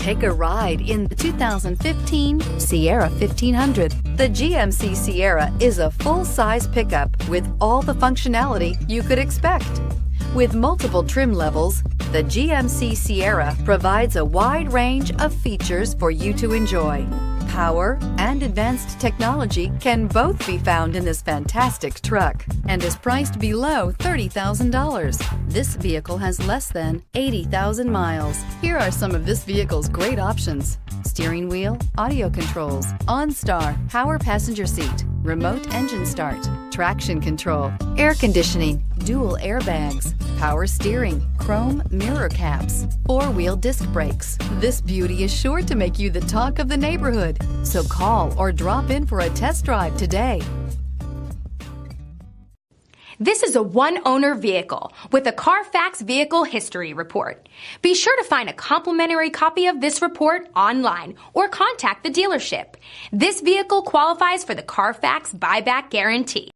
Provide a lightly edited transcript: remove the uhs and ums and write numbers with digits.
Take a ride in the 2015 Sierra 1500. The GMC Sierra is a full-size pickup with all the functionality you could expect. With multiple trim levels, the GMC Sierra provides a wide range of features for you to enjoy. Power and advanced technology can both be found in this fantastic truck and is priced below $30,000. This vehicle has less than 80,000 miles. Here are some of this vehicle's great options: steering wheel audio controls, OnStar, power passenger seat, remote engine start, traction control, air conditioning, dual airbags, power steering, chrome mirror caps, four-wheel disc brakes. This beauty is sure to make you the talk of the neighborhood. So call or drop in for a test drive today. This is a one-owner vehicle with a CARFAX Vehicle History Report. Be sure to find a complimentary copy of this report online or contact the dealership. This vehicle qualifies for the CARFAX Buyback Guarantee.